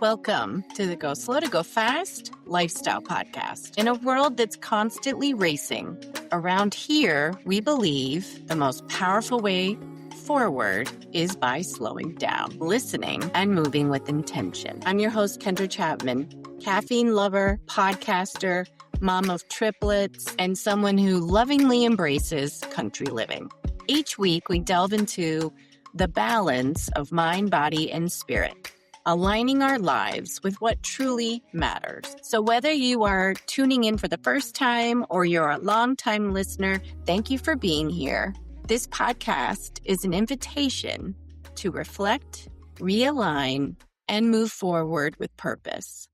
Welcome to the Go Slow to Go Fast lifestyle podcast. In a world that's constantly racing, around here, we believe the most powerful way forward is by slowing down, listening, and moving with intention. I'm your host, Kendra Chapman, caffeine lover, podcaster, mom of triplets, and someone who lovingly embraces country living. Each week, we delve into the balance of mind, body, and spirit, aligning our lives with what truly matters. So whether you are tuning in for the first time or you're a longtime listener, thank you for being here. This podcast is an invitation to reflect, realign, and move forward with purpose.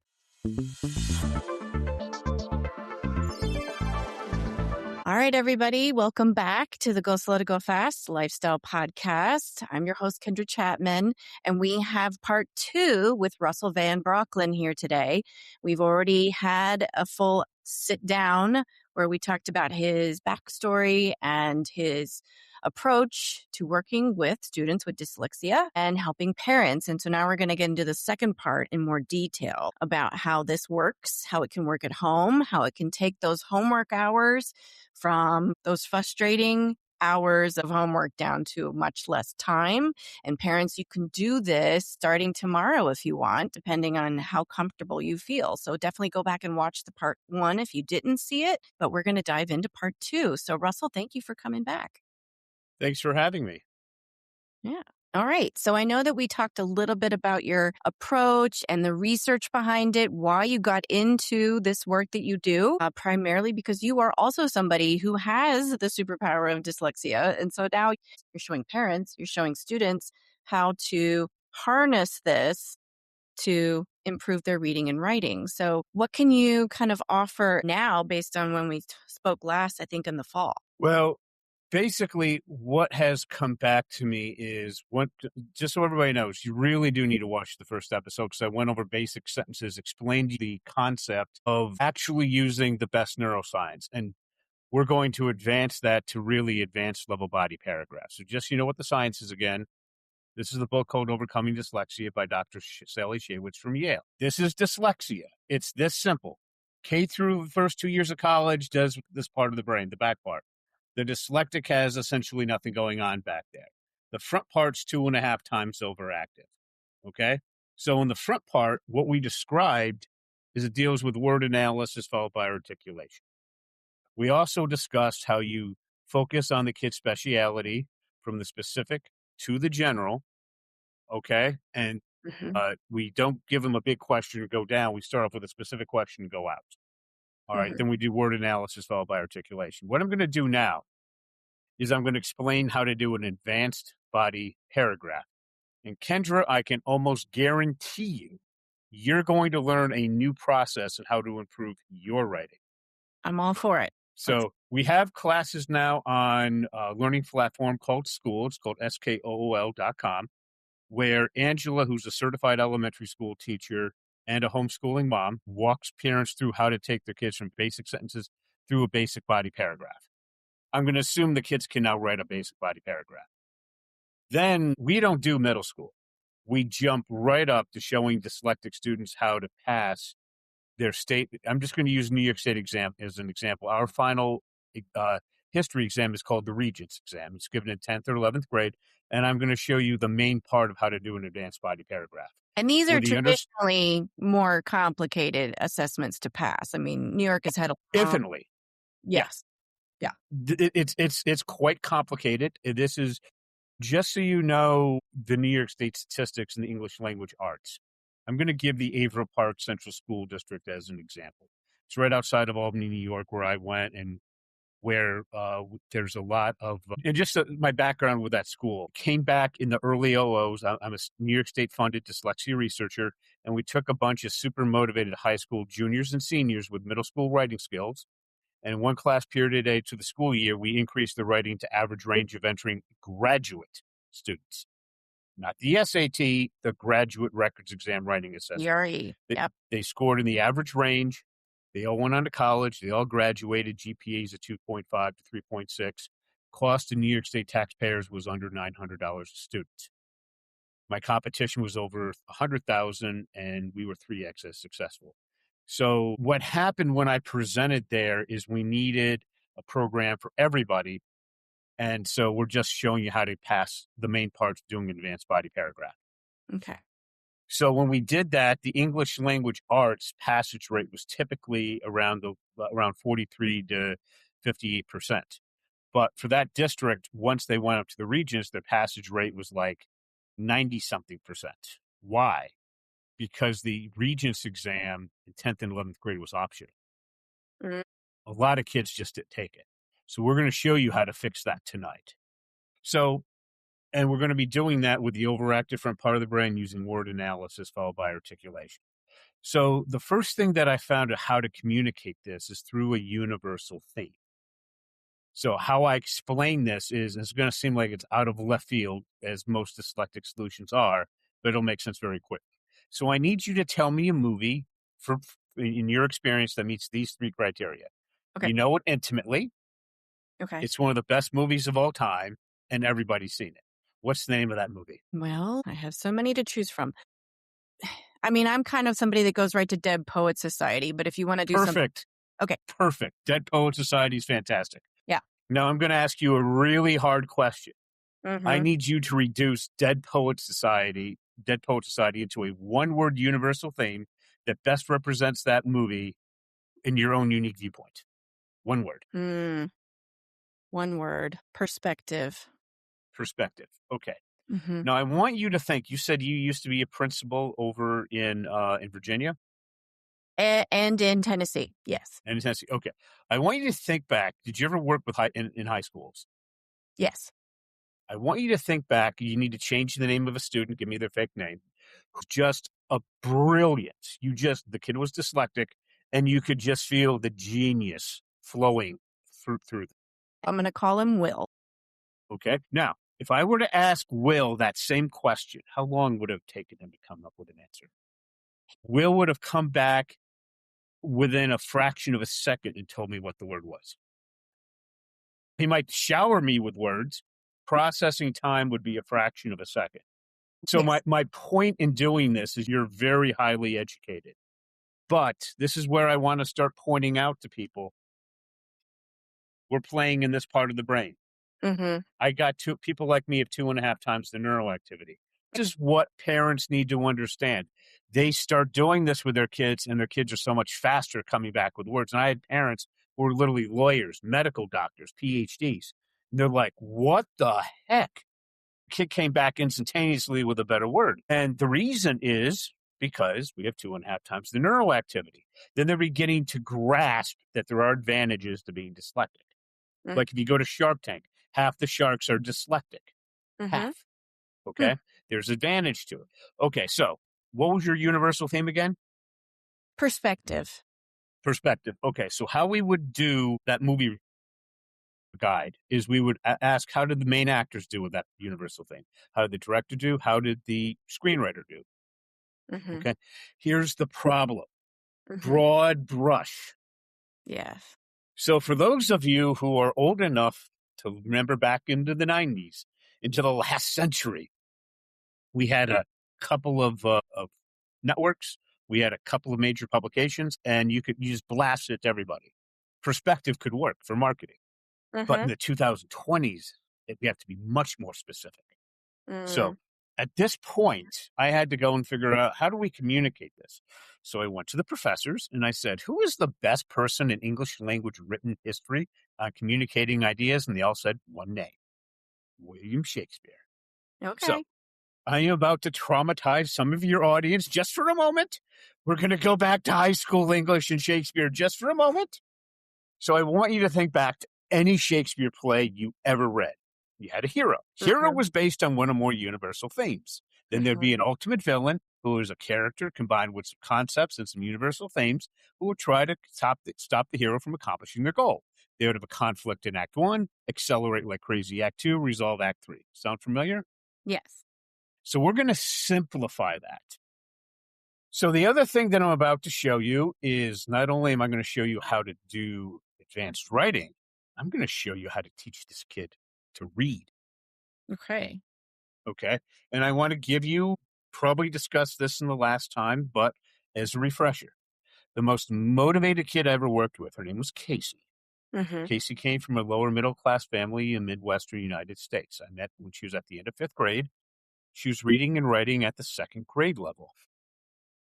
All right, everybody, welcome back to the Go Slow to Go Fast lifestyle podcast. I'm your host, Kendra Chapman, and we have part 2 with Russell Van Brocklen here today. We've already had a full sit down where we talked about his backstory and his approach to working with students with dyslexia and helping parents. And so now we're going to get into the second part in more detail about how this works, how it can work at home, how it can take those homework hours from those frustrating hours of homework down to much less time. And parents, you can do this starting tomorrow if you want, depending on how comfortable you feel. So definitely go back and watch the part 1 if you didn't see it, but we're going to dive into part 2. So Russell, thank you for coming back. Thanks for having me. Yeah. All right. So I know that we talked a little bit about your approach and the research behind it, why you got into this work that you do, primarily because you are also somebody who has the superpower of dyslexia. And so now you're showing parents, you're showing students how to harness this to improve their reading and writing. So what can you kind of offer now based on when we spoke last, I think in the fall? Well, basically, what has come back to me is just so everybody knows, you really do need to watch the first episode because I went over basic sentences, explained the concept of actually using the best neuroscience. And we're going to advance that to really advanced level body paragraphs. So just so you know what the science is again, this is the book called Overcoming Dyslexia by Dr. Sally Shaywitz from Yale. This is dyslexia. It's this simple. K through the first 2 years of college does this part of the brain, the back part. The dyslexic has essentially nothing going on back there. The front part's 2.5 times overactive. Okay? So in the front part, what we described is it deals with word analysis followed by articulation. We also discussed how you focus on the kid's speciality from the specific to the general. Okay? And we don't give them a big question and go down. We start off with a specific question and go out. All right, then we do word analysis followed by articulation. What I'm going to do now is I'm going to explain how to do an advanced body paragraph. And Kendra, I can almost guarantee you're going to learn a new process on how to improve your writing. I'm all for it. So we have classes now on a learning platform called School. It's called skool.com, where Angela, who's a certified elementary school teacher and a homeschooling mom, walks parents through how to take their kids from basic sentences through a basic body paragraph. I'm going to assume the kids can now write a basic body paragraph. Then we don't do middle school. We jump right up to showing dyslexic students how to pass their state. I'm just going to use New York State exam as an example. Our final history exam is called the Regents exam. It's given in 10th or 11th grade. And I'm going to show you the main part of how to do an advanced body paragraph. And these are traditionally more complicated assessments to pass. I mean, New York has had a infinitely. Yes. Yeah. It's quite complicated. This is, just so you know, the New York State statistics in the English language arts. I'm going to give the Averill Park Central School District as an example. It's right outside of Albany, New York, where I went and where there's a lot of, and just my background with that school. Came back in the early 00s. I'm a New York State funded dyslexia researcher, and we took a bunch of super motivated high school juniors and seniors with middle school writing skills. And in one class period a day to the school year, we increased the writing to average range of entering graduate students. Not the SAT, the graduate records exam writing assessment. GRE. Yep. They scored in the average range. They all went on to college. They all graduated. GPAs of 2.5 to 3.6. Cost to New York State taxpayers was under $900 a student. My competition was over 100,000 and we were 3x as successful. So what happened when I presented there is we needed a program for everybody. And so we're just showing you how to pass the main parts doing an advanced body paragraph. Okay. So when we did that, the English language arts passage rate was typically around 43 to 58%. But for that district, once they went up to the regions, their passage rate was like 90 something percent. Why? Because the regents exam in 10th and 11th grade was optional. Mm. A lot of kids just didn't take it. So we're going to show you how to fix that tonight. And we're going to be doing that with the overactive front part of the brain using word analysis followed by articulation. So the first thing that I found out how to communicate this is through a universal theme. So how I explain this is, it's going to seem like it's out of left field, as most dyslexic solutions are, but it'll make sense very quickly. So I need you to tell me a movie in your experience that meets these three criteria. Okay. You know it intimately. Okay. It's one of the best movies of all time, and everybody's seen it. What's the name of that movie? Well, I have so many to choose from. I mean, I'm kind of somebody that goes right to Dead Poet Society, but if you want to do something. Perfect. Okay. Perfect. Dead Poet Society is fantastic. Yeah. Now I'm going to ask you a really hard question. Mm-hmm. I need you to reduce Dead Poet Society into a one-word universal theme that best represents that movie in your own unique viewpoint. One word. One word. Perspective. Perspective. Okay. Mm-hmm. Now I want you to think. You said you used to be a principal over in Virginia And in Tennessee, yes. and in Tennessee. Okay. I want you to think back. Did you ever work with in high schools? Yes. I want you to think back. You need to change the name of a student. Give me their fake name. Who's just a brilliant. The kid was dyslexic, and you could just feel the genius flowing through them. I'm going to call him Will. Okay. Now, if I were to ask Will that same question, how long would it have taken him to come up with an answer? Will would have come back within a fraction of a second and told me what the word was. He might shower me with words. Processing time would be a fraction of a second. So Yes. my point in doing this is you're very highly educated. But this is where I want to start pointing out to people, we're playing in this part of the brain. Mm-hmm. I got people like me have 2.5 times the neural activity. This is what parents need to understand. They start doing this with their kids, and their kids are so much faster coming back with words. And I had parents who were literally lawyers, medical doctors, PhDs. And they're like, what the heck? Kid came back instantaneously with a better word. And the reason is because we have 2.5 times the neural activity. Then they're beginning to grasp that there are advantages to being dyslexic. Mm-hmm. Like if you go to Shark Tank, half the sharks are dyslexic. Mm-hmm. Half. Okay? There's advantage to it. Okay, so what was your universal theme again? Perspective. Perspective. Okay, so how we would do that movie guide is we would ask, how did the main actors do with that universal theme? How did the director do? How did the screenwriter do? Mm-hmm. Okay. Here's the problem. Mm-hmm. Broad brush. Yes. So for those of you who are old enough to remember back into the 90s, into the last century, we had a couple of networks. We had a couple of major publications, and you just blast it to everybody. Perspective could work for marketing. Mm-hmm. But in the 2020s, we have to be much more specific. So at this point, I had to go and figure out, how do we communicate this? So I went to the professors and I said, who is the best person in English language written history on communicating ideas? And they all said one name, William Shakespeare. Okay. So I am about to traumatize some of your audience just for a moment. We're going to go back to high school English and Shakespeare just for a moment. So I want you to think back to any Shakespeare play you ever read. You had a hero. Hero was based on one or more universal themes. Then there'd be an ultimate villain who is a character combined with some concepts and some universal themes who would try to stop the hero from accomplishing their goal. They would have a conflict in Act 1, accelerate like crazy Act 2, resolve Act 3. Sound familiar? Yes. So we're going to simplify that. So the other thing that I'm about to show you is, not only am I going to show you how to do advanced writing, I'm going to show you how to teach this kid to read. Okay. Okay. And I want to give you, probably discussed this in the last time, but as a refresher, the most motivated kid I ever worked with, her name was Casey. Mm-hmm. Casey came from a lower middle class family in Midwestern United States. I met when she was at the end of fifth grade. She was reading and writing at the second grade level.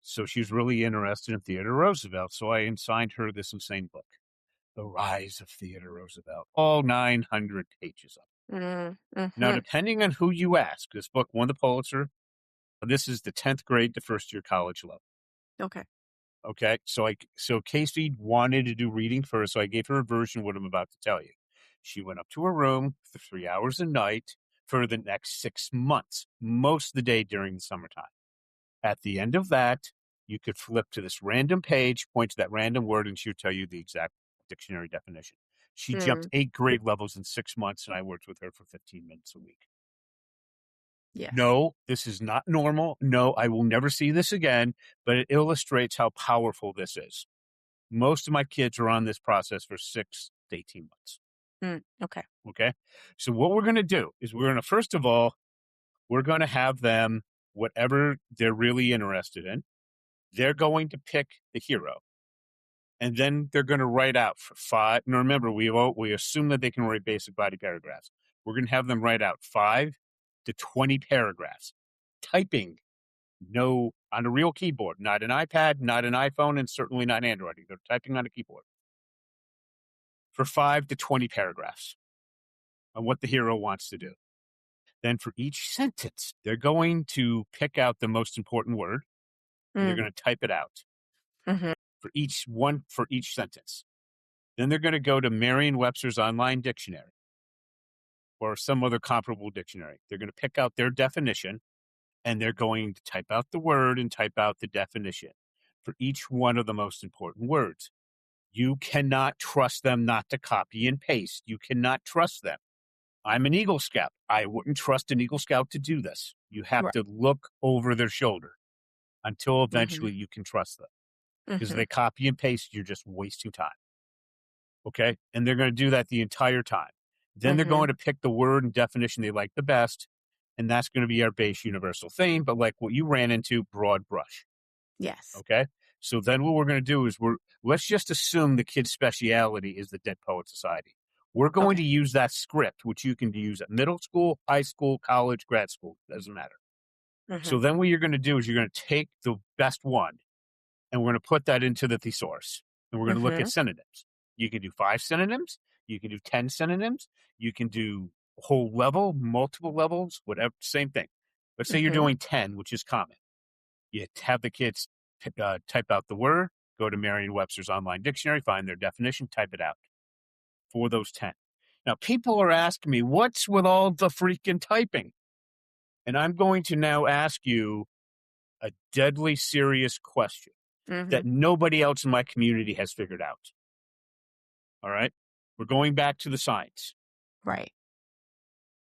So she was really interested in Theodore Roosevelt. So I assigned her this insane book, The Rise of Theodore Roosevelt, all 900 pages of it. Now, Mm-hmm. depending on who you ask, this book won the Pulitzer. This is the 10th grade to first year college level. Okay. Okay. So Casey wanted to do reading first. So I gave her a version of what I'm about to tell you. She went up to her room for 3 hours a night for the next 6 months, most of the day during the summertime. At the end of that, you could flip to this random page, point to that random word, and she would tell you the exact dictionary definition. She jumped 8 grade levels in 6 months, and I worked with her for 15 minutes a week. Yes. No, this is not normal. No, I will never see this again, but it illustrates how powerful this is. Most of my kids are on this process for 6 to 18 months. Okay. Okay. So what we're going to do is first of all, we're going to have them, whatever they're really interested in, they're going to pick the hero. And then they're going to write out for 5. Now remember, we assume that they can write basic body paragraphs. We're going to have them write out 5 to 20 paragraphs, typing, no, on a real keyboard, not an iPad, not an iPhone, and certainly not handwriting. They're typing on a keyboard for 5 to 20 paragraphs on what the hero wants to do. Then for each sentence, they're going to pick out the most important word, and they're going to type it out for each sentence. Then they're going to go to Merriam-Webster's online dictionary or some other comparable dictionary. They're going to pick out their definition, and they're going to type out the word and type out the definition for each one of the most important words. You cannot trust them not to copy and paste. You cannot trust them. I'm an Eagle Scout. I wouldn't trust an Eagle Scout to do this. You have to look over their shoulder until eventually you can trust them. Because if they copy and paste, you're just wasting time. Okay? And they're going to do that the entire time. Then they're going to pick the word and definition they like the best, and that's going to be our base universal theme, but like what you ran into, broad brush. Yes. Okay? So then what we're going to do is let's just assume the kid's speciality is the Dead Poet Society. We're going to use that script, which you can use at middle school, high school, college, grad school. Doesn't matter. So then what you're going to do is you're going to take the best one, and we're going to put that into the thesaurus. And we're going to look at synonyms. You can do 5 synonyms. You can do 10 synonyms. You can do a whole level, multiple levels, whatever, same thing. Let's say you're doing 10, which is common. You have the kids type out the word, go to Merriam-Webster's online dictionary, find their definition, type it out for those 10. Now, people are asking me, what's with all the freaking typing? And I'm going to now ask you a deadly serious question that nobody else in my community has figured out. All right? We're going back to the science. Right.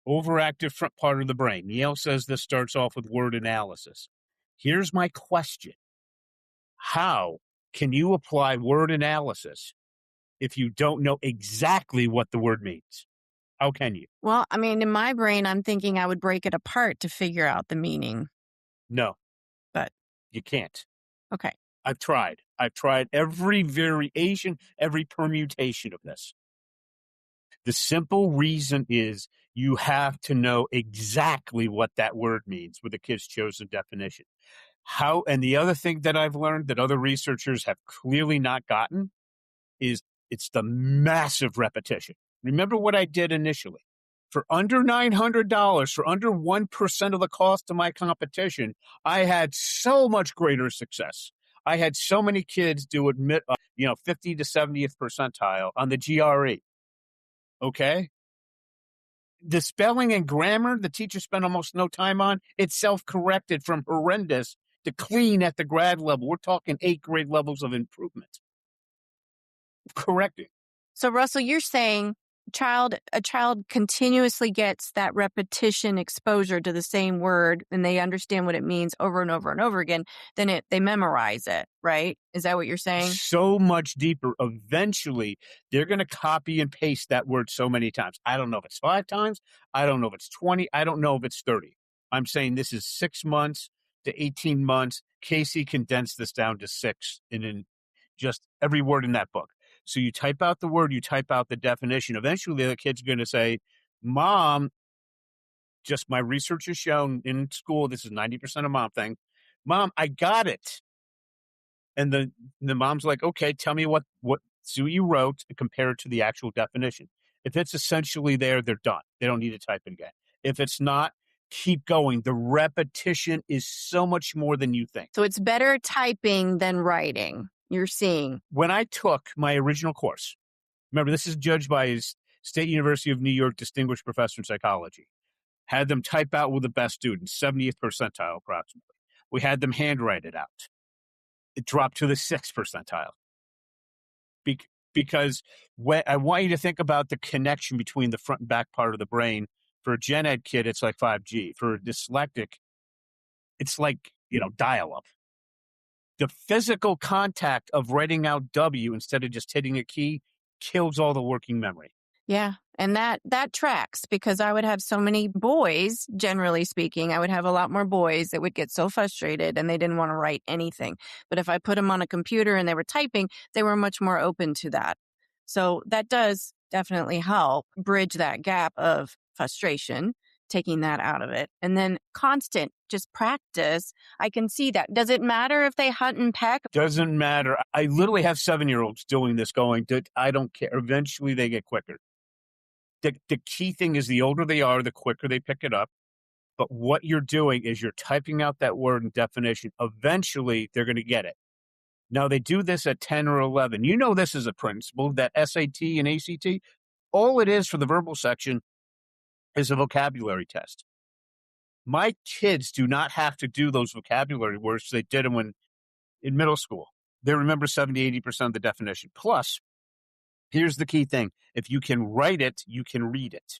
Overactive front part of the brain. Yale says this starts off with word analysis. Here's my question. How can you apply word analysis if you don't know exactly what the word means? How can you? Well, I mean, in my brain, I'm thinking I would break it apart to figure out the meaning. No. But you can't. Okay. I've tried every variation, every permutation of this. The simple reason is you have to know exactly what that word means with the kid's chosen definition. And the other thing that I've learned that other researchers have clearly not gotten is it's the massive repetition. Remember what I did initially. For under $900, for under 1% of the cost of my competition, I had so much greater success. I had so many kids do 50 to 70th percentile on the GRE. Okay? The spelling and grammar the teacher spent almost no time on, it's self-corrected from horrendous to clean at the grad level. We're talking 8 grade levels of improvement. Correcting. So, Russell, you're saying a child continuously gets that repetition exposure to the same word and they understand what it means over and over and over again, then they memorize it, right? Is that what you're saying? So much deeper. Eventually, they're going to copy and paste that word so many times. I don't know if it's 5 times. I don't know if it's 20. I don't know if it's 30. I'm saying this is 6 months to 18 months. Casey condensed this down to 6 and in just every word in that book. So you type out the word, you type out the definition. Eventually, the kid's going to say, Mom, just my research has shown in school, this is 90% of mom thing. Mom, I got it. And the mom's like, okay, tell me what you wrote and compare it to the actual definition. If it's essentially there, they're done. They don't need to type it again. If it's not, keep going. The repetition is so much more than you think. So it's better typing than writing, you're seeing. When I took my original course, remember, this is judged by his State University of New York Distinguished Professor in Psychology. Had them type out with the best students, 70th percentile approximately. We had them handwrite it out. It dropped to the 6th percentile. Because I want you to think about the connection between the front and back part of the brain. For a gen ed kid, it's like 5G. For a dyslexic, it's like, dial-up. The physical contact of writing out W instead of just hitting a key kills all the working memory. Yeah. And that tracks, because I would have so many boys, generally speaking, I would have a lot more boys that would get so frustrated and they didn't want to write anything. But if I put them on a computer and they were typing, they were much more open to that. So that does definitely help bridge that gap of frustration, taking that out of it. And then constant, just practice. I can see that. Does it matter if they hunt and peck? Doesn't matter. I literally have 7-year-olds doing this going, I don't care. Eventually they get quicker. The key thing is the older they are, the quicker they pick it up. But what you're doing is you're typing out that word and definition. Eventually, they're going to get it. Now, they do this at 10 or 11. You know this is a principle, that SAT and ACT, all it is for the verbal section is a vocabulary test. My kids do not have to do those vocabulary words. They did them in middle school. They remember 70, 80% of the definition. Plus, here's the key thing. If you can write it, you can read it.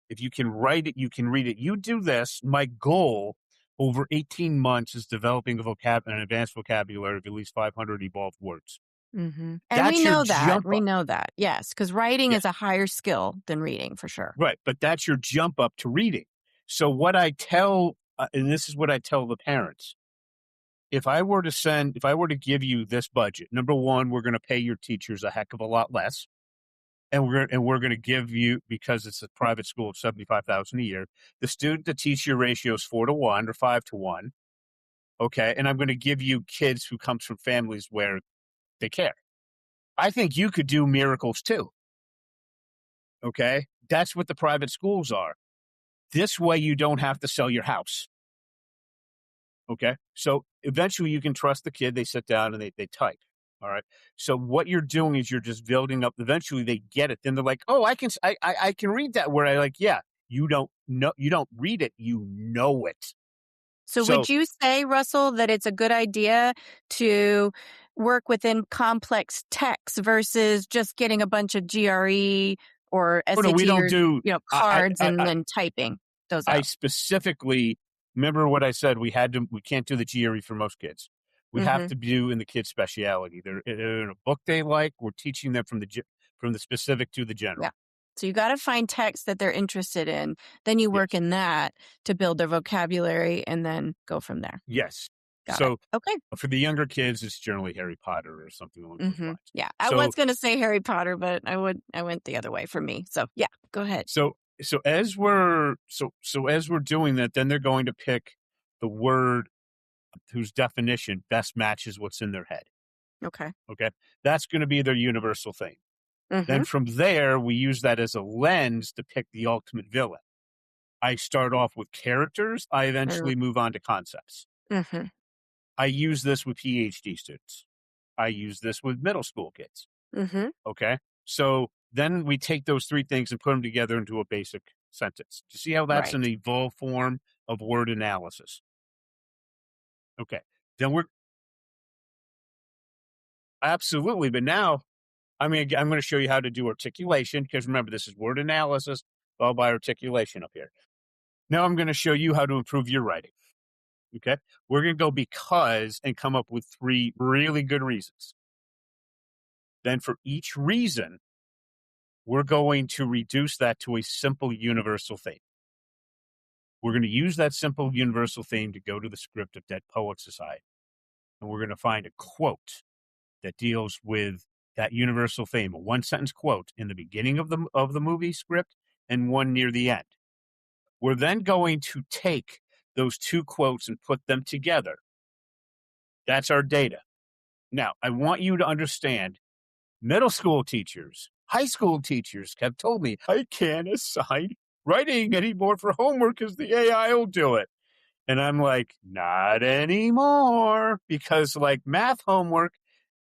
If you can write it, you can read it. You do this. My goal over 18 months is developing an advanced vocabulary of at least 500 evolved words. Mm-hmm. And we know that. We know that. Yes, because writing is a higher skill than reading for sure. Right. But that's your jump up to reading. So what I tell, and this is what I tell the parents, if I were to give you this budget, number one, we're going to pay your teachers a heck of a lot less. And we're going to give you, because it's a private school of $75,000 a year, the student to teacher ratio is 4-to-1 or 5-to-1. Okay. And I'm going to give you kids who comes from families where they care. I think you could do miracles too. Okay. That's what the private schools are. This way you don't have to sell your house. Okay. So eventually you can trust the kid. They sit down and they type. All right. So what you're doing is you're just building up. Eventually they get it. Then they're like, oh, I can read that word. I like, yeah, you don't read it. You know it. So would you say, Russell, that it's a good idea to work within complex texts versus just getting a bunch of GRE or SAT we don't do cards and then typing those out? I specifically remember what I said. We can't do the GRE for most kids. We have to do in the kids' speciality. They're in a book they like. We're teaching them from the specific to the general. Yeah. So you got to find texts that they're interested in. Then you work in that to build their vocabulary and then go from there. Yes. Okay. For the younger kids, it's generally Harry Potter or something along those lines. Yeah. I was going to say Harry Potter, but I went the other way for me. So yeah, go ahead. So as we're doing that, then they're going to pick the word whose definition best matches what's in their head. Okay. That's going to be their universal thing. Mm-hmm. Then from there, we use that as a lens to pick the ultimate villain. I start off with characters. I eventually move on to concepts. Mm-hmm. I use this with PhD students. I use this with middle school kids. Mm-hmm. Okay. So then we take those three things and put them together into a basic sentence. Do you see how that's an evolved form of word analysis? Okay. Then absolutely. But now, I'm going to show you how to do articulation, because remember, this is word analysis followed by articulation up here. Now I'm going to show you how to improve your writing. Okay. We're going to go because and come up with 3 really good reasons. Then for each reason, we're going to reduce that to a simple universal thing. We're going to use that simple universal theme to go to the script of Dead Poet Society. And we're going to find a quote that deals with that universal theme, a one-sentence quote in the beginning of the movie script and one near the end. We're then going to take those two quotes and put them together. That's our data. Now, I want you to understand, middle school teachers, high school teachers have told me, I can't assign writing anymore for homework because the AI will do it. And I'm like, not anymore, because like math homework,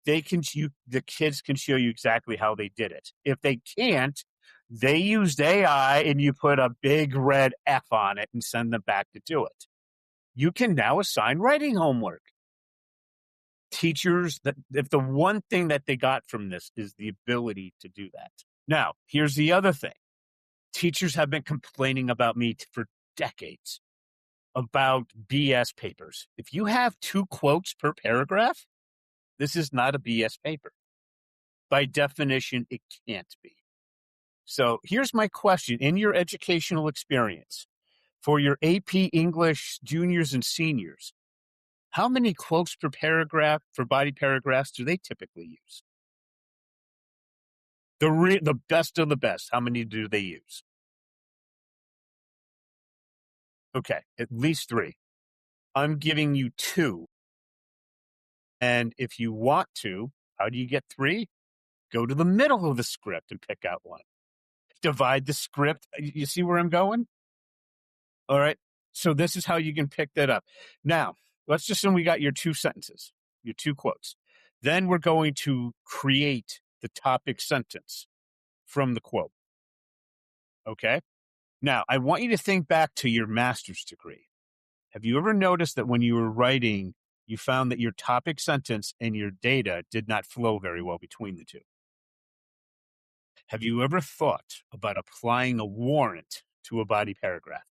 the kids can show you exactly how they did it. If they can't, they used AI and you put a big red F on it and send them back to do it. You can now assign writing homework. Teachers, if the one thing that they got from this is the ability to do that. Now, here's the other thing. Teachers have been complaining about me for decades about BS papers. If you have 2 quotes per paragraph, this is not a BS paper. By definition, it can't be. So here's my question. In your educational experience, for your AP English juniors and seniors, how many quotes per paragraph for body paragraphs do they typically use? The best of the best, how many do they use? Okay, at least 3. I'm giving you 2. And if you want to, how do you get 3? Go to the middle of the script and pick out one. Divide the script. You see where I'm going? All right. So this is how you can pick that up. Now, let's just assume we got your 2 sentences, your 2 quotes. Then we're going to create the topic sentence from the quote. Okay. Now, I want you to think back to your master's degree. Have you ever noticed that when you were writing, you found that your topic sentence and your data did not flow very well between the two? Have you ever thought about applying a warrant to a body paragraph?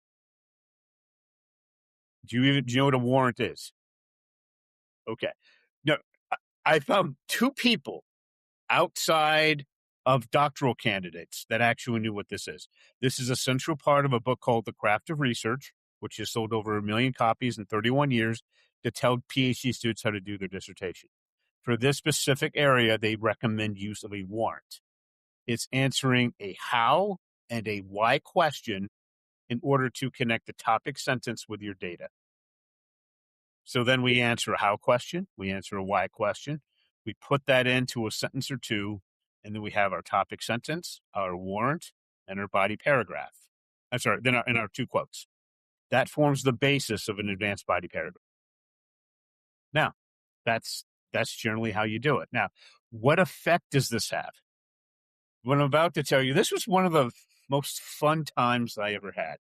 Do you know what a warrant is? Okay. No, I found 2 people outside of doctoral candidates that actually knew what this is. This is a central part of a book called The Craft of Research, which has sold over 1 million copies in 31 years to tell PhD students how to do their dissertation. For this specific area, they recommend use of a warrant. It's answering a how and a why question in order to connect the topic sentence with your data. So then we answer a how question, we answer a why question, we put that into a sentence or 2, and then we have our topic sentence, our warrant, and our body paragraph. I'm sorry, then our 2 quotes. That forms the basis of an advanced body paragraph. Now, that's generally how you do it. Now, what effect does this have? What I'm about to tell you, this was one of the most fun times I ever had.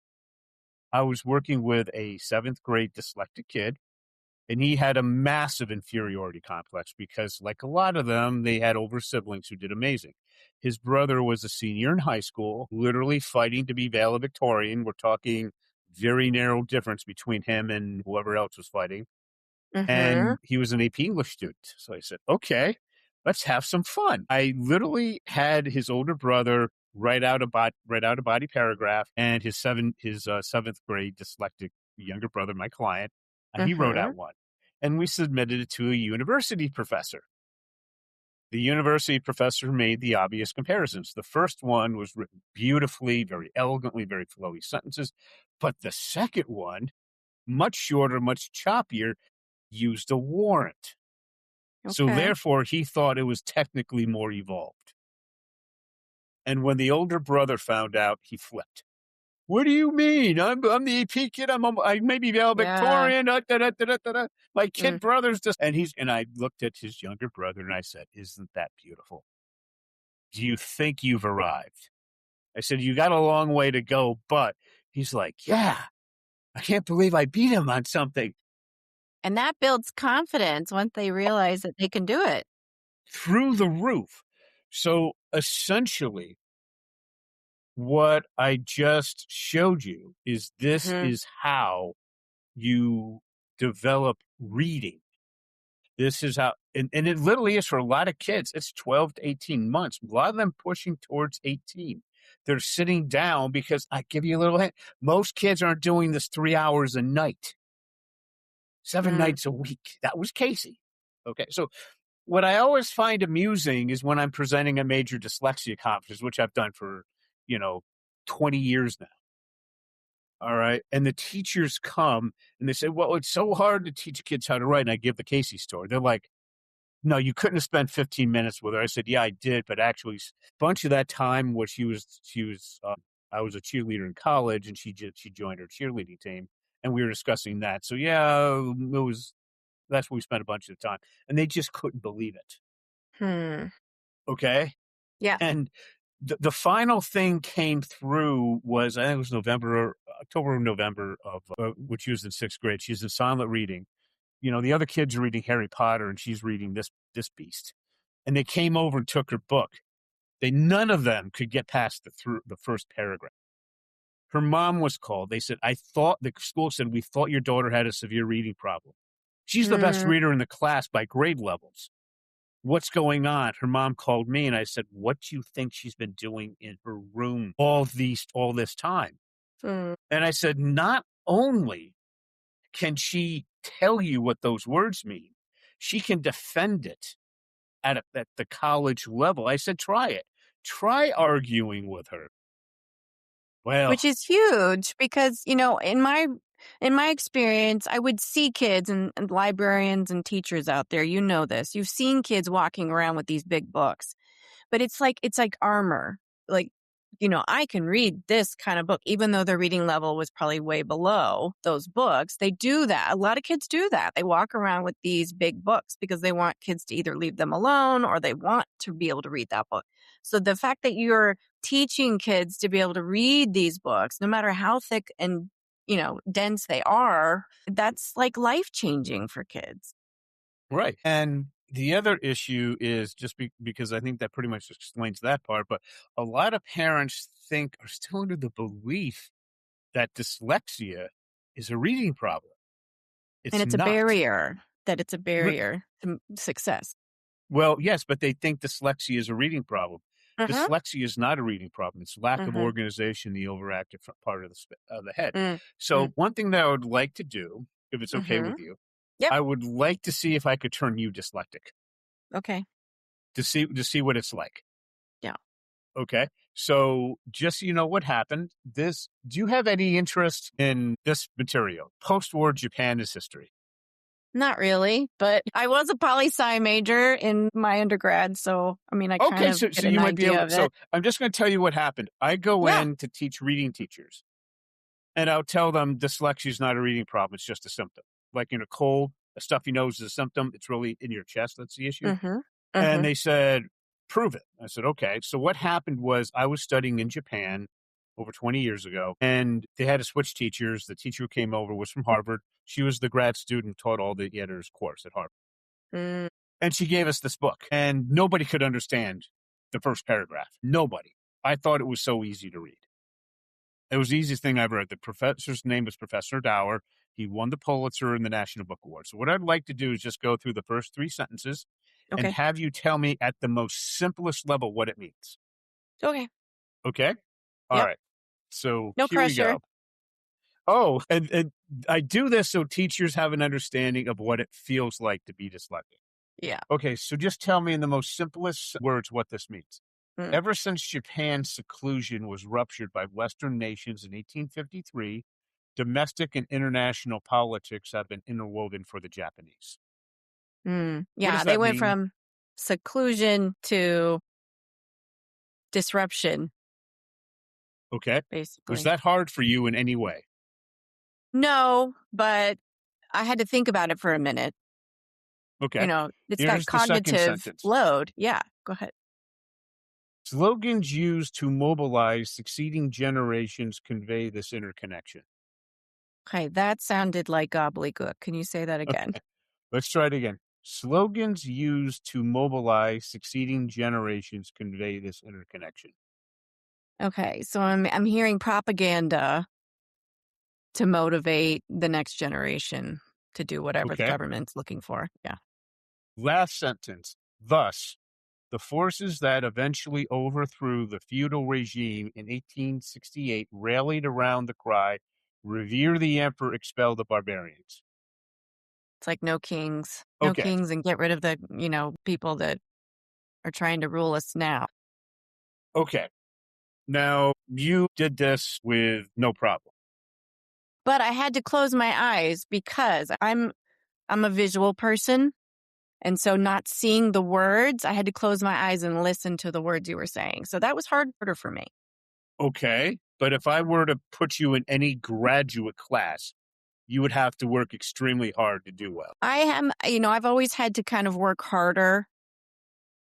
I was working with a 7th grade dyslexic kid, and he had a massive inferiority complex because, like a lot of them, they had older siblings who did amazing. His brother was a senior in high school, literally fighting to be valedictorian. We're talking very narrow difference between him and whoever else was fighting. Mm-hmm. And he was an AP English student. So I said, okay, let's have some fun. I literally had his older brother write out a body paragraph, and his 7th grade dyslexic younger brother, my client, he wrote out one. And we submitted it to a university professor. The university professor made the obvious comparisons. The first one was written beautifully, very elegantly, very flowy sentences. But the second one, much shorter, much choppier, used a warrant. Okay. So therefore, he thought it was technically more evolved. And when the older brother found out, he flipped. What do you mean? I'm the AP kid. I may be valedictorian. Yeah. My kid brother's just, and I looked at his younger brother and I said, "Isn't that beautiful? Do you think you've arrived?" I said, "You got a long way to go," but he's like, "Yeah, I can't believe I beat him on something." And that builds confidence once they realize that they can do it. Through the roof. So essentially, what I just showed you is this is how you develop reading. This is how, and it literally is for a lot of kids. It's 12 to 18 months. A lot of them pushing towards 18. They're sitting down because I give you a little hint. Most kids aren't doing this 3 hours a night, 7 Mm. nights a week. That was Casey. Okay. So what I always find amusing is when I'm presenting a major dyslexia conference, which I've done for, you know, 20 years now. All right. And the teachers come and they say, well, it's so hard to teach kids how to write. And I give the Casey story. They're like, no, you couldn't have spent 15 minutes with her. I said, yeah, I did. But actually, a bunch of that time was I was a cheerleader in college and she joined her cheerleading team. And we were discussing that. So, yeah, that's where we spent a bunch of the time. And they just couldn't believe it. Hmm. Okay. Yeah. And the final thing came through was, I think it was October or November of, which she was in 6th grade. She's in silent reading. You know, the other kids are reading Harry Potter and she's reading this beast. And they came over and took her book. None of them could get past the first paragraph. Her mom was called. They said, the school said, we thought your daughter had a severe reading problem. She's the best Mm. reader in the class by grade levels. What's going on? Her mom called me and I said, what do you think she's been doing in her room all this time? Mm. And I said, not only can she tell you what those words mean, she can defend it at the college level. I said, try it. Try arguing with her. Well, Which is huge because, in my experience, I would see kids and librarians and teachers out there. You know this. You've seen kids walking around with these big books. But it's like armor. Like, I can read this kind of book, even though their reading level was probably way below those books. They do that. A lot of kids do that. They walk around with these big books because they want kids to either leave them alone or they want to be able to read that book. So the fact that you're teaching kids to be able to read these books, no matter how thick and, dense they are, that's like life changing for kids. right. And the other issue is just because I think that pretty much explains that part, but a lot of parents are still under the belief that dyslexia is a reading problem. And It's it's a not. barrier, that it's a barrier to success. Well, yes, but they think dyslexia is a reading problem. Uh-huh. Dyslexia is not a reading problem. It's lack of Mhm. organization, the overactive part of the head. Mm. So Mm. one thing that I would like to do, if it's okay with Mhm. you, Yep. I would like to see if I could turn you dyslexic Okay. to see what it's like. Yeah. Okay. So just so you know what happened, do you have any interest in this material? Post-war Japan is history. Not really, but I was a poli-sci major in my undergrad, so, I kind Okay, of so get an you might be idea able. of So it. I'm just going to tell you what happened. I go Yeah. in to teach reading teachers, and I'll tell them dyslexia is not a reading problem; it's just a symptom. Like in a cold, a stuffy nose is a symptom. It's really in your chest. That's the issue. Mhm. And Mhm. they said, "Prove it." I said, "Okay." So what happened was I was studying in Japan over 20 years ago, and they had to switch teachers. The teacher who came over was from Harvard. She was the grad student, taught all the editors course at Harvard. Mm. And she gave us this book, and nobody could understand the first paragraph. Nobody. I thought it was so easy to read. It was the easiest thing I ever read. The professor's name was Professor Dower. He won the Pulitzer and the National Book Award. So what I'd like to do is just go through the first 3 sentences and Okay. have you tell me at the most simplest level what it means. Okay. Okay? All Yep. right. So No here we pressure. go. Oh, and I do this so teachers have an understanding of what it feels like to be dyslexic. Yeah. Okay, so just tell me in the most simplest words what this means. Mm. Ever since Japan's seclusion was ruptured by Western nations in 1853, domestic and international politics have been interwoven for the Japanese. Mm. What Yeah, does they that went mean? from seclusion to disruption, Okay. Was basically. that hard for you in any way? No, but I had to think about it for a minute. Okay. It's that Here's the second cognitive sentence. load. Yeah, go ahead. Slogans used to mobilize succeeding generations convey this interconnection. Okay, that sounded like gobbledygook. Can you say that again? Okay. Let's try it again. Slogans used to mobilize succeeding generations convey this interconnection. Okay, so I'm hearing propaganda to motivate the next generation to do whatever the Okay. government's looking for. Yeah. Last sentence. Thus, The forces that eventually overthrew the feudal regime in 1868 rallied around the cry, "Revere the emperor, expel the barbarians." It's like no kings, Okay. and get rid of the, people that are trying to rule us now. Okay. Now, you did this with no problem. But I had to close my eyes because I'm a visual person. And so not seeing the words, I had to close my eyes and listen to the words you were saying. So that was harder for me. Okay. But if I were to put you in any graduate class, you would have to work extremely hard to do well. I've always had to kind of work harder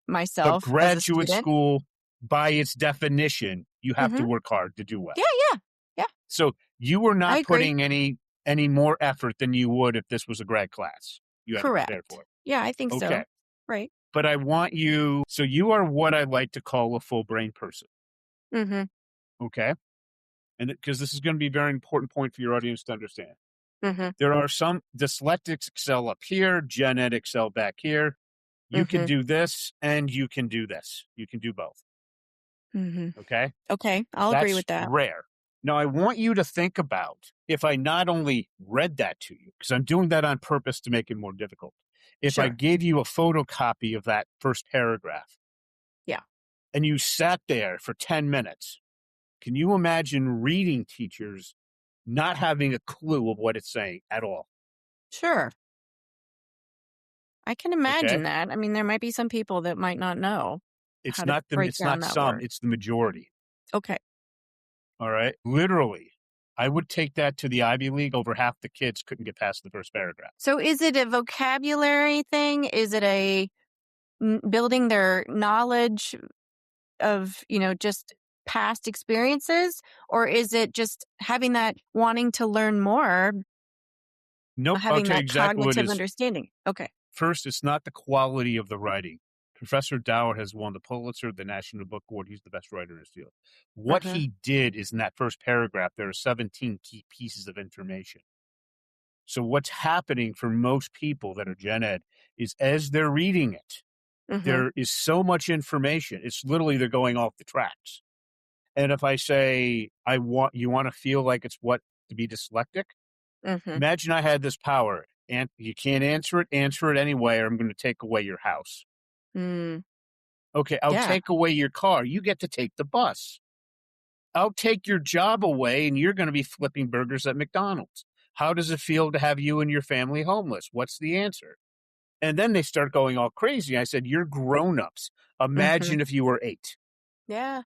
But myself as a graduate student. school, by its definition, you have to Mhm. work hard to do well. Yeah. So you were I not agree. putting any more effort than you would if this was a grad class you had to prepare Correct. for. Yeah, I think Okay. so. Right. But I want you, so you are what I like to call a full brain person. Mhm. Okay. And because this is going to be a very important point for your audience to understand. Mhm. There are some dyslexics excel up here, Gen Ed excel back here. You can Mhm. do this and you can do this. You can do both. Mhm. Okay. Okay, I'll agree That's with that. rare. Now, I want you to think about if I not only read that to you, because I'm doing that on purpose to make it more difficult. If I Sure. gave you a photocopy of that first paragraph Yeah. and you sat there for 10 minutes, can you imagine reading teachers not having a clue of what it's saying at all? Sure. I can Okay. imagine that. I mean, there might be some people that might not know how to break It's down not that some, word. it's the majority. Okay. All right. Literally, I would take that to the Ivy League. Over half the kids couldn't get past the first paragraph. So is it a vocabulary thing? Is it building their knowledge of, just past experiences? Or is it just having that wanting to learn more, Nope. I'll having tell you that exactly what it cognitive is. understanding? Okay. First, it's not the quality of the writing. Professor Dower has won the Pulitzer, the National Book Award. He's the best writer in his field. What Uh-huh. he did is in that first paragraph, there are 17 key pieces of information. So what's happening for most people that are Gen Ed is as they're reading it, Mhm. there is so much information. It's literally they're going off the tracks. And if I say, you want to feel like it's what to be dyslexic, Mhm. imagine I had this power and you can't answer it anyway, or I'm going to take away your house. Mm. Okay, I'll Yeah. take away your car. You get to take the bus. I'll take your job away and you're going to be flipping burgers at McDonald's. How does it feel to have you and your family homeless? What's the answer? And then they start going all crazy. I said, you're grown-ups. Mhm. Imagine if you were 8. Yeah.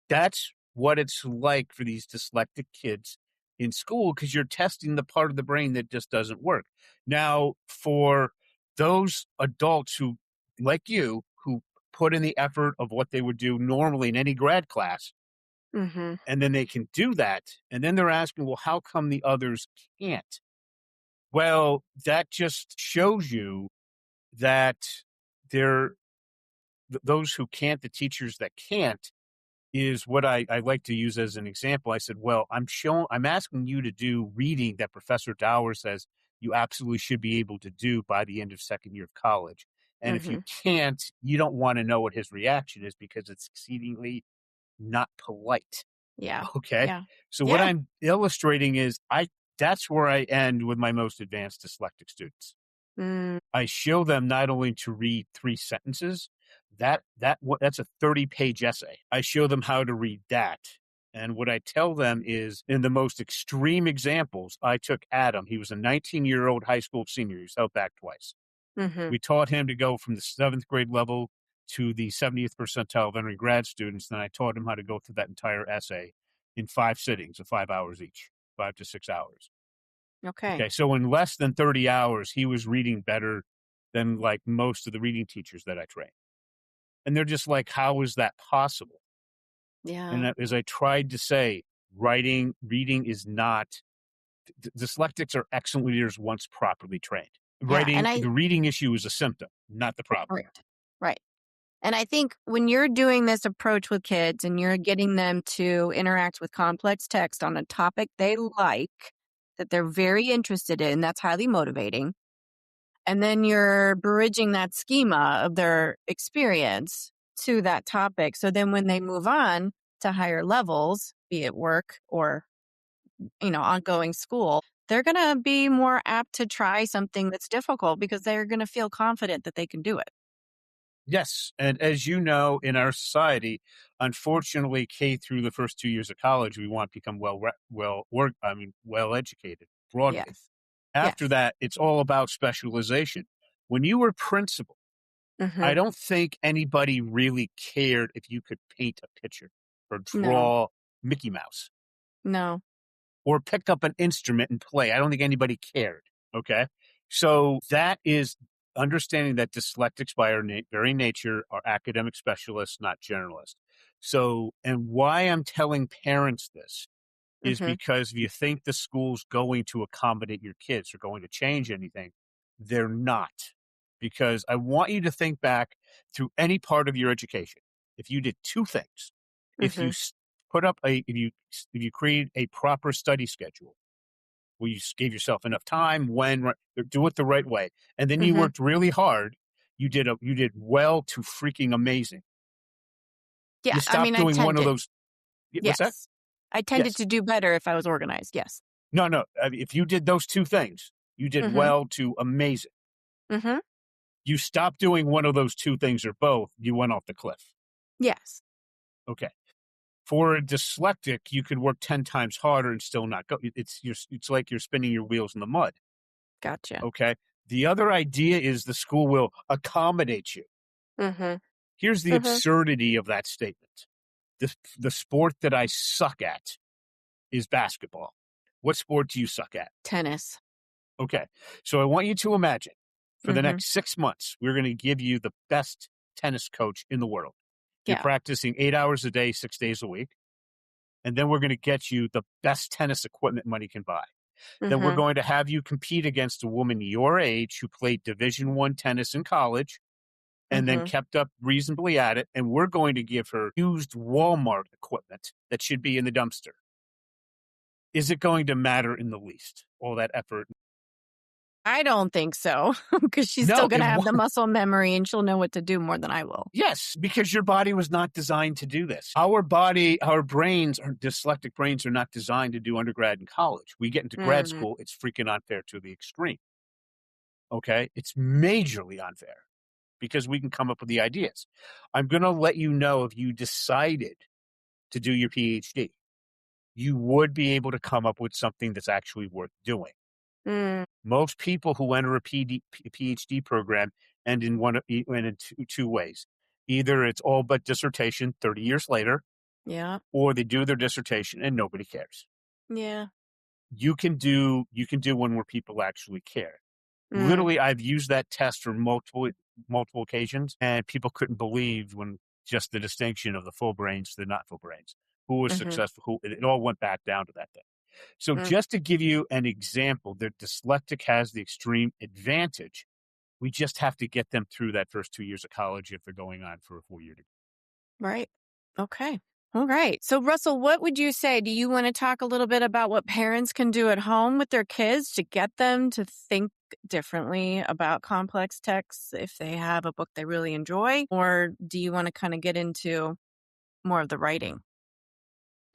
That's what it's like for these dyslexic kids in school because you're testing the part of the brain that just doesn't work. Now, for those adults who, like you, who put in the effort of what they would do normally in any grad class, Mhm. and then they can do that, and then they're asking, well, how come the others can't? Well, that just shows you that they're those who can't, the teachers that can't, is what I like to use as an example. I said, well, I'm asking you to do reading that Professor Dower says you absolutely should be able to do by the end of second year of college. And if you Mhm. can't, you don't want to know what his reaction is because it's exceedingly not polite. Yeah. Okay. Yeah. So what Yeah. I'm illustrating is that's where I end with my most advanced dyslexic students. Mm. I show them not only to read 3 sentences, that's a 30-page essay. I show them how to read that. And what I tell them is in the most extreme examples, I took Adam. He was a 19-year-old high school senior. He was held back twice. Mhm. We taught him to go from the 7th grade level to the 70th percentile of entering grad students. Then I taught him how to go through that entire essay in 5 sittings of 5 hours each, 5 to 6 hours. Okay. Okay, so in less than 30 hours, he was reading better than like most of the reading teachers that I train. And they're just like, how is that possible? Yeah. And as I tried to say, reading is not, dyslexics are excellent readers once properly trained. Yeah. And The reading issue is a symptom, not the problem. right. Right. And I think when you're doing this approach with kids and you're getting them to interact with complex text on a topic they like, that they're very interested in, that's highly motivating. And then you're bridging that schema of their experience to that topic. So then when they move on to higher levels, be it work or, ongoing school, they're going to be more apt to try something that's difficult because they're going to feel confident that they can do it. Yes. And as you know, in our society, unfortunately, K through the first 2 years of college, we want to become well educated broadly. Yes. After Yes. that, it's all about specialization. When you were principal, I Hmm. don't think anybody really cared if you could paint a picture or No, draw Mickey Mouse no. or pick up an instrument and play. I don't think anybody cared. Okay. So that is understanding that dyslexics by our very nature are academic specialists, not generalists. So, and why I'm telling parents this is Hmm. because if you think the school's going to accommodate your kids or going to change anything, they're not. Because I want you to think back through any part of your education. If you did two things, if you Hmm. put up if you create a proper study schedule where you gave yourself enough time, do it the right way, and then you Hmm. worked really hard, you did well to freaking amazing. Yeah. You I mean, stopped I doing one of tended. those. What's that? Yes. I tended Yes. to do better if I was organized. Yes. No, no. If you did those two things, you did Hmm. well to amazing. Hmm. You stopped doing one of those two things or both, you went off the cliff. Yes. Okay. For a dyslexic, you could work 10 times harder and still not go. It's like you're spinning your wheels in the mud. Gotcha. Okay. The other idea is the school will accommodate you. Hmm. Here's the Hmm. absurdity of that statement. The sport that I suck at is basketball. What sport do you suck at? Tennis. Okay. So I want you to imagine for the Hmm. next 6 months, we're going to give you the best tennis coach in the world. You're Yeah. practicing 8 hours a day, 6 days a week. And then we're going to get you the best tennis equipment money can buy. Then we're Hmm. going to have you compete against a woman your age who played Division I tennis in college and then Hmm. kept up reasonably at it. And we're going to give her used Walmart equipment that should be in the dumpster. Is it going to matter in the least? All that effort? I don't think so because she's still No, going to have the muscle memory and she'll know what to do more than I will. yes, because your body was not designed to do this. Our brains, our dyslexic brains are not designed to do undergrad and college. We get into grad Hmm. school, it's freaking unfair to the extreme. Okay. It's majorly unfair because we can come up with the ideas. I'm going to let you know if you decided to do your PhD, you would be able to come up with something that's actually worth doing. Mm, Most people who enter a PhD program end in two ways. Either it's all but dissertation 30 years later, yeah. or they do their dissertation and nobody cares. Yeah. You can do one where people actually care. Mm, Literally, I've used that test for multiple occasions, and people couldn't believe when just the distinction of the full brains to the not full brains. Who was hmm. successful? Who it all went back down to that thing. So Mm, just to give you an example, the dyslexic has the extreme advantage. We just have to get them through that first 2 years of college if they're going on for a 4-year degree. right. Okay. All right. So, Russell, what would you say? Do you want to talk a little bit about what parents can do at home with their kids to get them to think differently about complex texts if they have a book they really enjoy? Or do you want to kind of get into more of the writing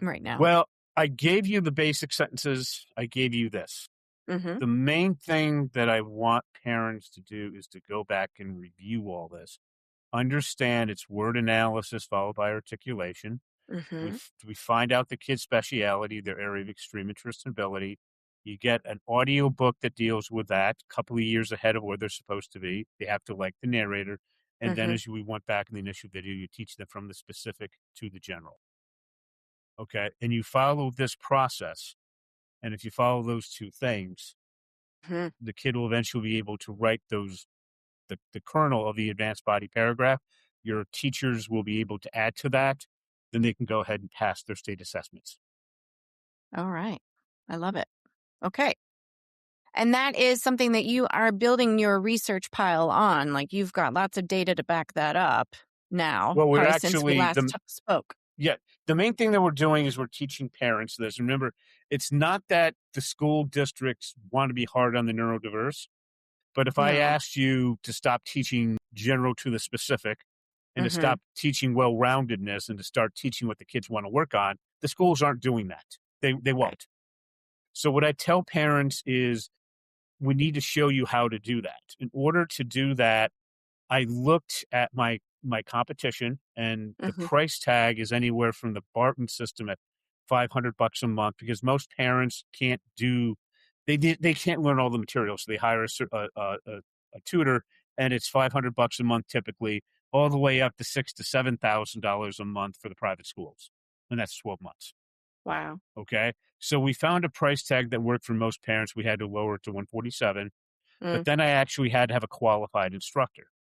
right now? Well, I gave you the basic sentences. I gave you this. Mm-hmm. The main thing that I want parents to do is to go back and review all this. Understand it's word analysis followed by articulation. Mm-hmm. We find out the kid's speciality, their area of extreme interest and ability. You get an audio book that deals with that a couple of years ahead of where they're supposed to be. They have to like the narrator. And then Mm-hmm. as we went back in the initial video, you teach them from the specific to the general. Okay. And you follow this process. And if you follow those two things, Hmm. the kid will eventually be able to write the kernel of the advanced body paragraph. Your teachers will be able to add to that. Then they can go ahead and pass their state assessments. All right. I love it. Okay. And that is something that you are building your research pile on. Like you've got lots of data to back that up now, Well, we're probably since we actually last spoke. yeah, the main thing that we're doing is we're teaching parents this. Remember, it's not that the school districts want to be hard on the neurodiverse. But if I No. asked you to stop teaching general to the specific and to Mhm. stop teaching well-roundedness and to start teaching what the kids want to work on, the schools aren't doing that. They Right. won't. So what I tell parents is we need to show you how to do that. In order to do that, I looked at my competition, and the Mhm. price tag is anywhere from the Barton system at $500 a month because most parents can't do they can't learn all the materials. So they hire a tutor, and it's $500 a month typically, all the way up to $6,000 to $7,000 a month for the private schools, and that's 12 months. Wow. Okay, so we found a price tag that worked for most parents. We had to lower it to 147, but Mm. then I actually had to have a qualified instructor.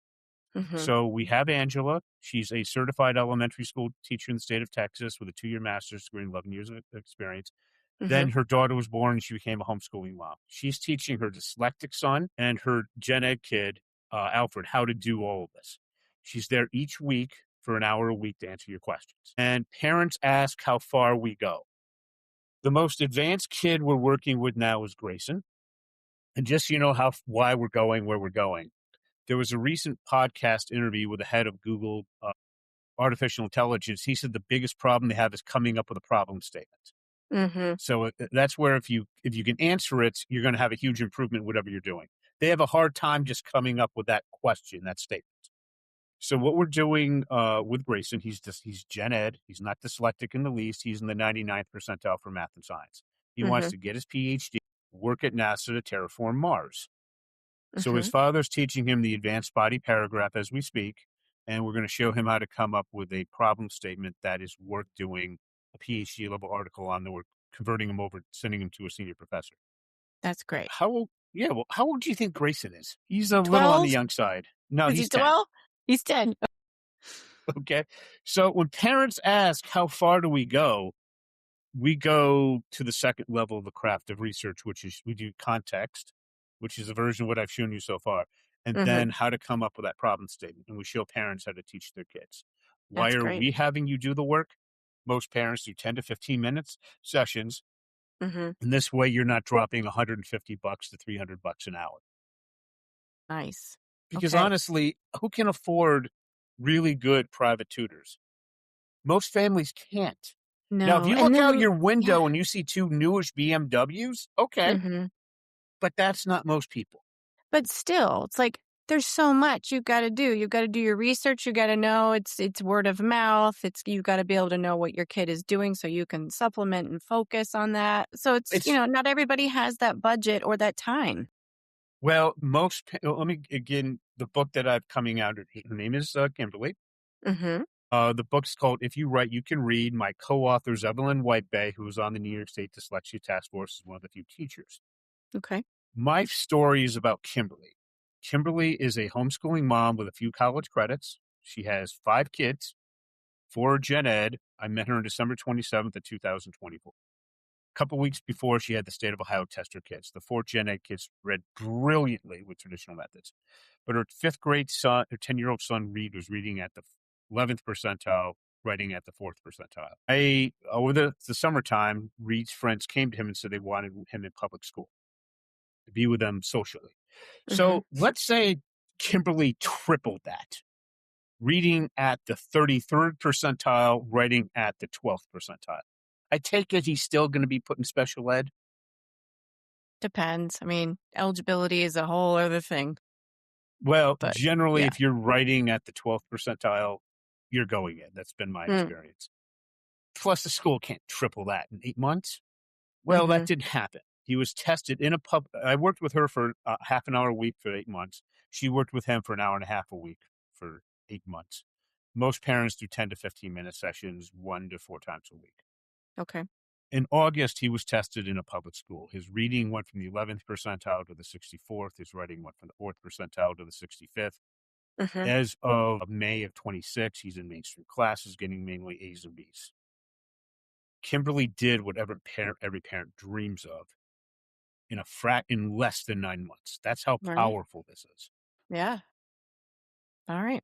Mhm. So we have Angela. She's a certified elementary school teacher in the state of Texas with a 2-year master's degree and 11 years of experience. Then Mhm. her daughter was born and she became a homeschooling mom. She's teaching her dyslexic son and her gen ed kid, Alfred, how to do all of this. She's there each week for an hour a week to answer your questions. And parents ask how far we go. The most advanced kid we're working with now is Grayson. And just so you know why we're going where we're going, there was a recent podcast interview with the head of Google artificial intelligence. He said the biggest problem they have is coming up with a problem statement. Mhm. So that's where if you can answer it, you're going to have a huge improvement whatever you're doing. They have a hard time just coming up with that question, that statement. So what we're doing with Grayson, he's gen ed. He's not dyslexic in the least. He's in the 99th percentile for math and science. He wants Mhm. to get his PhD, work at NASA to terraform Mars. So his Mhm. father's teaching him the advanced body paragraph as we speak, and we're going to show him how to come up with a problem statement that is worth doing a PhD level article on. That we're converting him over, sending him to a senior professor. That's great. How old? Yeah, well, how old do you think Grayson is? He's a little on the 12? young side. No, Is he he's 10. 12? He's 10. Okay. So when parents ask, how far do we go to the second level of the craft of research, which is we do context, which is a version of what I've shown you so far, and Mhm. then how to come up with that problem statement. And we show parents how to teach their kids. Why That's are great. we having you do the work? Most parents do 10 to 15 minutes sessions. Mhm. And this way you're not dropping $150 to $300 an hour. Nice. Because Okay. honestly, who can afford really good private tutors? Most families can't. Now, if No, you and look out then your yeah. window and you see 2 newish BMWs, okay, Mhm. but that's not most people. But still, it's like there's so much you gotta do. You gotta do your research, you gotta know it's word of mouth, it's you gotta be able to know what your kid is doing so you can supplement and focus on that. So it's, It's not everybody has that budget or that time. well, let me again, the book that I've coming out, her name is Kimberly. Mhm. The book's called If You Write, You Can Read. My co-authors, Evelyn White Bay, who was on the New York State Dyslexia Task Force, is one of the few teachers. Okay. My story is about Kimberly. Kimberly is a homeschooling mom with a few college credits. She has 5 kids, 4 gen ed. I met her on December 27th of 2024. A couple weeks before, she had the state of Ohio test her kids. The 4 gen ed kids read brilliantly with traditional methods. But her 5th grade son, her 10-year-old son, Reed, was reading at the 11th percentile, writing at the 4th percentile. Over the summertime, Reed's friends came to him and said they wanted him in public school to be with them socially. Mhm. So let's say Kimberly tripled that, reading at the 33rd percentile, writing at the 12th percentile. I take it he's still going to be put in special ed. Depends. I mean, eligibility is a whole other thing, Well, but generally, yeah. if you're writing at the 12th percentile, you're going in. That's been my Mm. experience. Plus, the school can't triple that in 8 months. Well, that Mhm. didn't happen. He was tested in a pub. I worked with her for half an hour a week for 8 months. She worked with him for an hour and a half a week for 8 months. Most parents do 10 to 15-minute sessions 1 to 4 times a week. Okay. In August, he was tested in a public school. His reading went from the 11th percentile to the 64th. His writing went from the 4th percentile to the 65th. Mhm. As of May of 26, he's in mainstream classes, getting mainly A's and B's. Kimberly did what every parent dreams of in less than 9 months. That's how Right. powerful this is. Yeah. All right.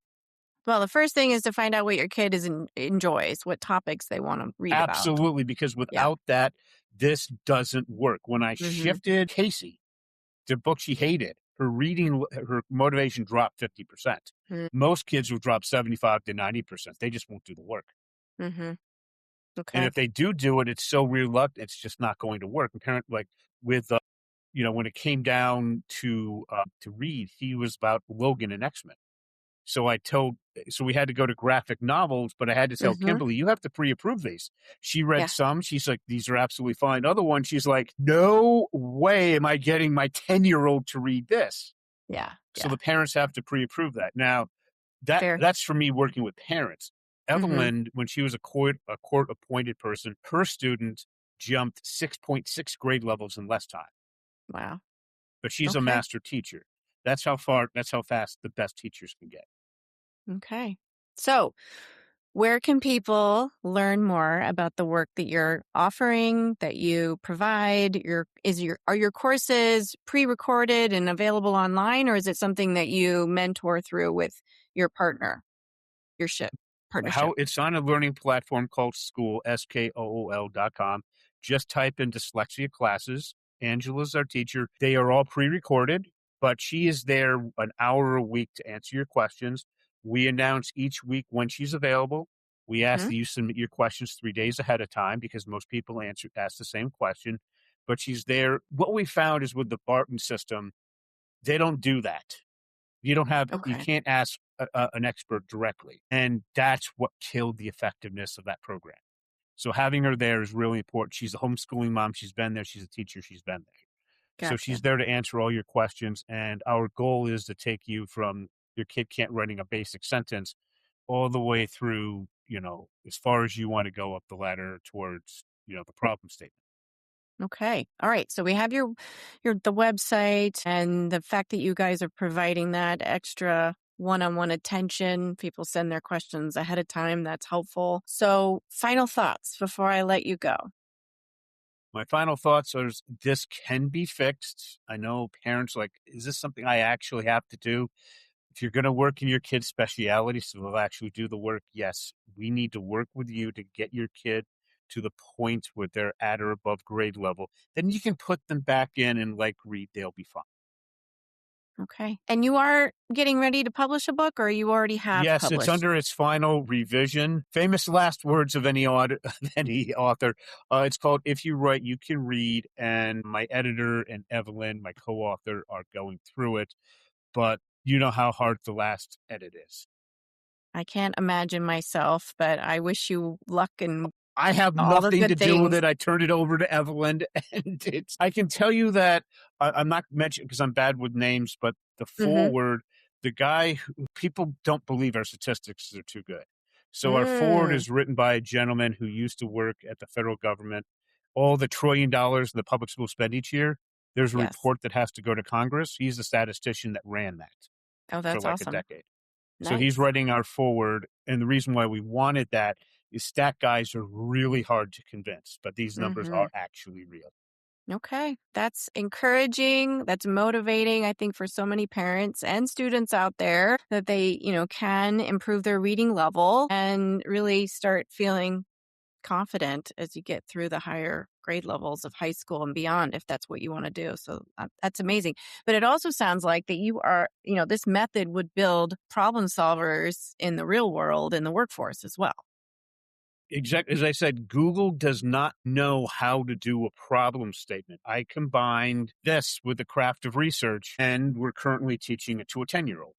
Well, the first thing is to find out what your kid enjoys, what topics they want to read about. Absolutely, because Yeah. without that, this doesn't work. When I Mhm. shifted Casey, the book she hated, her motivation dropped 50%. Most kids will drop 75 to 90%. They just won't do the work. Mm-hmm. And Okay. if they do it, it's so reluctant, it's just not going to work. And parent, like with, when it came down to read, he was about Logan and X-Men. So we had to go to graphic novels, but I had to tell Mm-hmm. Kimberly, you have to pre-approve these. She read Yeah. some. She's like, these are absolutely fine. Other ones, she's like, no way am I getting my 10-year-old to read this. Yeah. So the parents have to pre-approve that. Now, Fair. that's for me working with parents. Mm-hmm. Evelyn, when she was a court-appointed person, her student jumped 6.6 grade levels in less time. Wow. But she's a Okay. master teacher. That's how fast the best teachers can get. Okay. So, where can people learn more about the work that you're offering, that you provide? Are your courses pre-recorded and available online, or is it something that you mentor through with your partnership? How it's on a learning platform called School, SKOOL.com. Just type in dyslexia classes. Angela's our teacher. They are all pre-recorded, but she is there an hour a week to answer your questions. We announce each week when she's available. We ask that you submit your questions 3 days ahead of time because most people ask the same question, but she's there. What we found is with the Barton system, they don't do that. You Okay. can't ask an expert directly. And that's what killed the effectiveness of that program. So having her there is really important. She's a homeschooling mom. She's been there. She's a teacher. She's been there. So Gotcha. she's there to answer all your questions. And our goal is to take you from your kid can't writing a basic sentence all the way through, as far as you want to go up the ladder towards, the problem statement. Okay. All right. So we have the website and the fact that you guys are providing that extra one-on-one attention. People send their questions ahead of time. That's helpful. So final thoughts before I let you go. My final thoughts are this can be fixed. I know parents like, is this something I actually have to do? If you're going to work in your kid's speciality, so they'll actually do the work, yes, we need to work with you to get your kid to the point where they're at or above grade level. Then you can put them back in and read, they'll be fine. Okay. And you are getting ready to publish a book, or you already have Yes, it's published? under its final revision. Famous last words of any author. It's called If You Write, You Can Read. And my editor and Evelyn, my co-author, are going through it. But you know how hard the last edit is. I can't imagine myself, but I wish you luck and I have all the nothing to good do with things. it. I turned it over to Evelyn, and I can tell you that I'm not mentioning because I'm bad with names, but the forward, the guy who people don't believe our statistics are too good. So our forward is written by a gentleman who used to work at the federal government. All the $1 trillion the public schools spend each year, there's a Yes. report that has to go to Congress. He's the statistician that ran that Oh, for that's a awesome. decade. Nice. So he's writing our forward. And the reason why we wanted that is stat guys are really hard to convince, but these numbers are actually real. Okay. That's encouraging. That's motivating, I think, for so many parents and students out there that they, can improve their reading level and really start feeling confident as you get through the higher grade levels of high school and beyond, if that's what you want to do. So that's amazing. But it also sounds like that you are, this method would build problem solvers in the real world, in the workforce as well. Exactly. As I said, Google does not know how to do a problem statement. I combined this with the craft of research, and we're currently teaching it to a 10-year-old.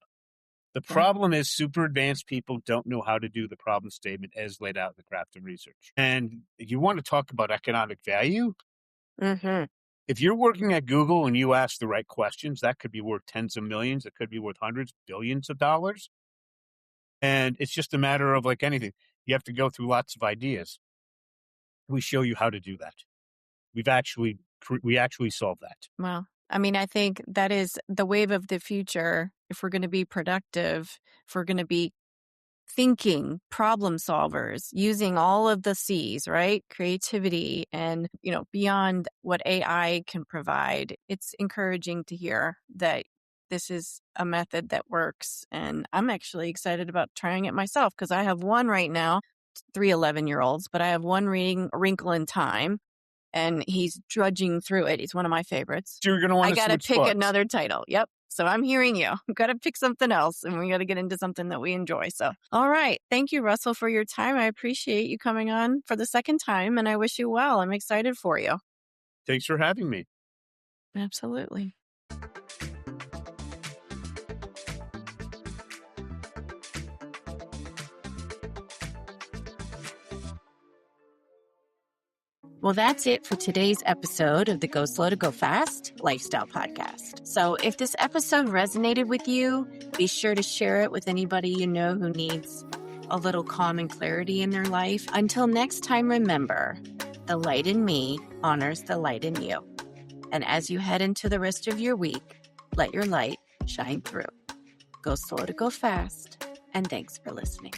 The problem is super advanced people don't know how to do the problem statement as laid out in the craft of research. And you want to talk about economic value? If you're working at Google and you ask the right questions, that could be worth tens of millions. It could be worth hundreds, billions of dollars. And it's just a matter of like anything. You have to go through lots of ideas. We show you how to do that. We actually solve that. Well, I mean, I think that is the wave of the future. If we're going to be productive, if we're going to be thinking problem solvers, using all of the C's, right? Creativity and, beyond what AI can provide, it's encouraging to hear that this is a method that works. And I'm actually excited about trying it myself because I have one right now, 3 11-year-olds, but I have one reading A Wrinkle in Time. And he's drudging through it. He's one of my favorites. So you're going to want I to got to switch pick books. another title. Yep. So I'm hearing you. We've got to pick something else and we got to get into something that we enjoy. So, all right. Thank you, Russell, for your time. I appreciate you coming on for the second time and I wish you well. I'm excited for you. Thanks for having me. Absolutely. Well, that's it for today's episode of the Go Slow to Go Fast Lifestyle Podcast. So if this episode resonated with you, be sure to share it with anybody you know who needs a little calm and clarity in their life. Until next time, remember, the light in me honors the light in you. And as you head into the rest of your week, let your light shine through. Go slow to go fast, and thanks for listening.